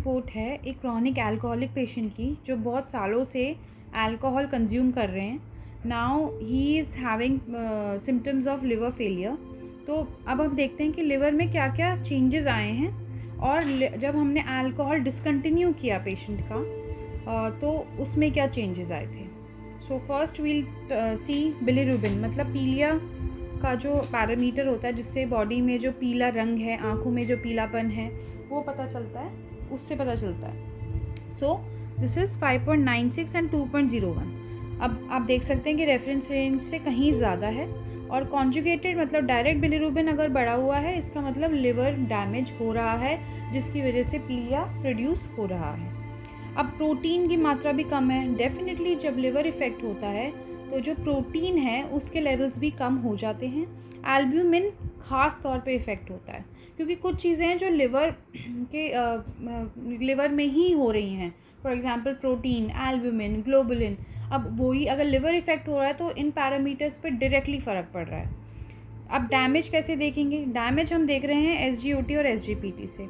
Report है एक chronic alcoholic patient की जो बहुत सालों से अल्कोहल कंज्यूम कर रहे हैं. Now he is having symptoms of liver failure. तो अब हम देखते हैं कि लिवर में क्या क्या चेंजेस आए हैं और जब हमने अल्कोहल डिसकंटिन्यू किया पेशेंट का तो उसमें क्या चेंजेस आए थे. सो फर्स्ट वील सी बिलिरुबिन, मतलब पीलिया का जो पैरामीटर होता है जिससे बॉडी में जो पीला रंग है, आँखों में जो पीलापन है वो पता चलता है, उससे पता चलता है. So this is 5.96 and 2.01. अब आप देख सकते हैं कि रेफरेंस रेंज से कहीं ज़्यादा है. और कॉन्जुगेटेड मतलब डायरेक्ट बिलिरुबिन अगर बढ़ा हुआ है इसका मतलब लिवर डैमेज हो रहा है जिसकी वजह से पीलिया प्रोड्यूस हो रहा है. अब प्रोटीन की मात्रा भी कम है. डेफिनेटली जब लिवर इफ़ेक्ट होता है तो जो प्रोटीन है उसके लेवल्स भी कम हो जाते हैं. एल्ब्यूमिन ख़ास तौर पे इफ़ेक्ट होता है क्योंकि कुछ चीज़ें हैं जो लिवर में ही हो रही हैं. For example protein, albumin, globulin. अब वही अगर लिवर इफ़ेक्ट हो रहा है तो इन पैरामीटर्स पे डायरेक्टली फ़र्क पड़ रहा है. अब डैमेज कैसे देखेंगे? डैमेज हम देख रहे हैं SGOT और SGPT से.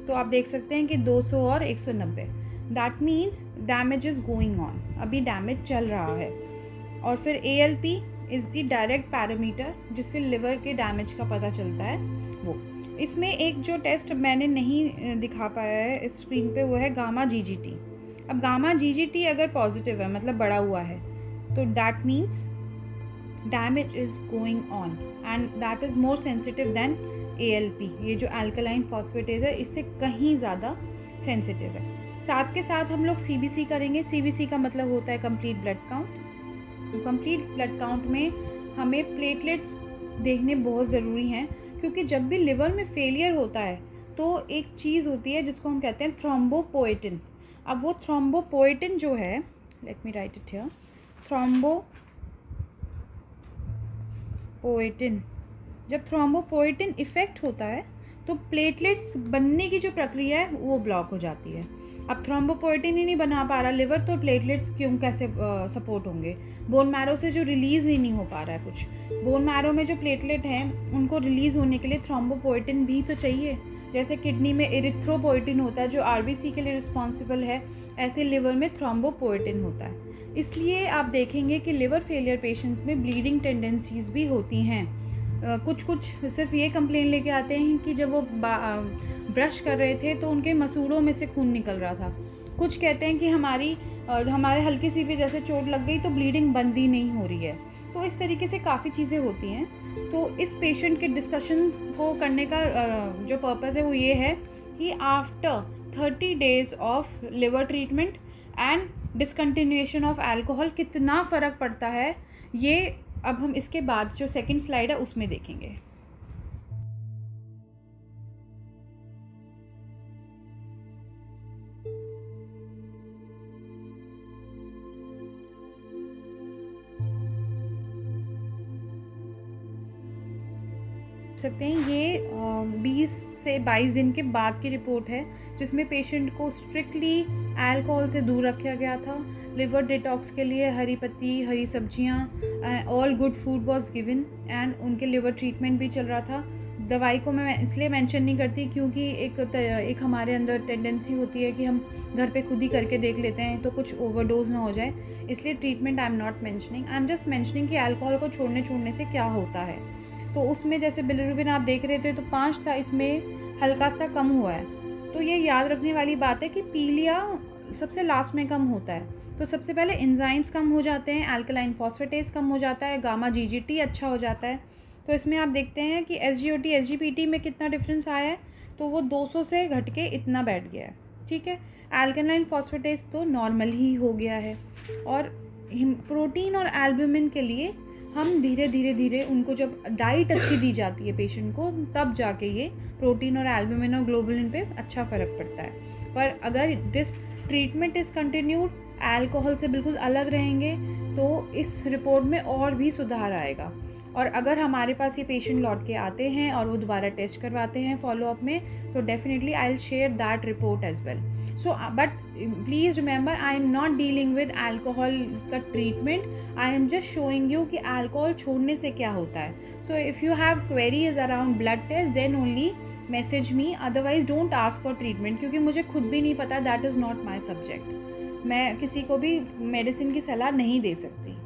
तो आप देख सकते हैं कि 200 और 190. That means damage is going on, अभी डैमेज चल रहा है. और फिर ALP is the direct parameter जिससे लिवर के डैमेज का पता चलता है. वो इसमें एक जो टेस्ट मैंने नहीं दिखा पाया है इस स्क्रीन पे वो है गामा GGT. अब गामा GGT अगर पॉजिटिव है मतलब बढ़ा हुआ है तो that means damage is going on and that is more sensitive than ALP. ये जो अल्कलाइन फॉस्फेटेज है इससे कहीं ज़्यादा सेंसिटिव है. साथ के साथ हम लोग CBC करेंगे. CBC का मतलब होता है कंप्लीट ब्लड काउंट. तो कंप्लीट ब्लड काउंट में हमें प्लेटलेट्स देखने बहुत ज़रूरी हैं क्योंकि जब भी लिवर में फेलियर होता है तो एक चीज़ होती है जिसको हम कहते हैं थ्रोम्बोपोएटिन. अब वो थ्रोम्बोपोएटिन जो है, let me write it here, thrombopoietin, जब थ्रोम्बोपोएटिन इफ़ेक्ट होता है तो प्लेटलेट्स बनने की जो प्रक्रिया है वो ब्लॉक हो जाती है. अब थ्रोम्बोपोएटिन ही नहीं बना पा रहा लिवर तो प्लेटलेट्स कैसे सपोर्ट होंगे? बोन मैरो से जो रिलीज़ ही नहीं हो पा रहा है कुछ. बोन मैरो में जो प्लेटलेट हैं उनको रिलीज़ होने के लिए थ्रोम्बोपोएटिन भी तो चाहिए. जैसे किडनी में एरिथ्रोपोएटिन होता है जो RBC के लिए रिस्पॉन्सिबल है, ऐसे लिवर में थ्रोम्बोपोएटिन होता है. इसलिए आप देखेंगे कि लिवर फेलियर पेशेंट्स में ब्लीडिंग टेंडेंसीज भी होती हैं. कुछ सिर्फ ये कंप्लेन लेके आते हैं कि जब वो ब्रश कर रहे थे तो उनके मसूड़ों में से खून निकल रहा था. कुछ कहते हैं कि हमारे हल्की सी भी जैसे चोट लग गई तो ब्लीडिंग बंद ही नहीं हो रही है. तो इस तरीके से काफ़ी चीज़ें होती हैं. तो इस पेशेंट के डिस्कशन को करने का जो पर्पज़ है वो ये है कि after 30 days of liver treatment and discontinuation of alcohol कितना फ़र्क पड़ता है, ये अब हम इसके बाद जो सेकंड स्लाइड है उसमें देखेंगे. सकते हैं ये 20 से 22 दिन के बाद की रिपोर्ट है जिसमें पेशेंट को स्ट्रिक्टली अल्कोहल से दूर रखा गया था. लिवर डिटॉक्स के लिए हरी पत्ती, हरी सब्जियां, all good food was given and उनके लिवर ट्रीटमेंट भी चल रहा था. दवाई को मैं इसलिए मेंशन नहीं करती क्योंकि एक हमारे अंदर टेंडेंसी होती है कि हम घर पे खुद ही करके देख लेते हैं तो कुछ ओवरडोज ना हो जाए, इसलिए treatment I am not mentioning. I am just mentioning कि अल्कोहल को छोड़ने से क्या होता है. तो उसमें जैसे बिलिरुबिन आप देख रहे थे तो 5 था, इसमें हल्का सा कम हुआ है. तो ये याद रखने वाली बात है कि पीलिया सबसे लास्ट में कम होता है. तो सबसे पहले एंजाइम्स कम हो जाते हैं, अल्कलाइन फॉस्फेटेज कम हो जाता है, गामा GGT अच्छा हो जाता है. तो इसमें आप देखते हैं कि SGOT SGPT में कितना डिफरेंस आया है. तो वो 200 से घट के इतना बैठ गया है. ठीक है, अल्कलाइन फॉस्फेटेज तो नॉर्मल ही हो गया है. और प्रोटीन और एल्ब्यूमिन के लिए हम धीरे उनको जब डाइट अच्छी दी जाती है पेशेंट को तब जाके ये प्रोटीन और एल्ब्यूमिन और ग्लोबुलिन पे अच्छा फ़र्क पड़ता है. पर अगर this treatment is continued, alcohol से बिल्कुल अलग रहेंगे तो इस रिपोर्ट में और भी सुधार आएगा. और अगर हमारे पास ये पेशेंट लौट के आते हैं और वो दोबारा टेस्ट करवाते हैं फॉलोअप में तो definitely I will share that report as well. So but please remember I am not dealing with alcohol का treatment, I am just showing you कि अल्कोहल छोड़ने से क्या होता है. So if you have queries around blood test then only message me, otherwise don't ask for treatment, क्योंकि मुझे खुद भी नहीं पता, that is not my subject. मैं किसी को भी मेडिसिन की सलाह नहीं दे सकती।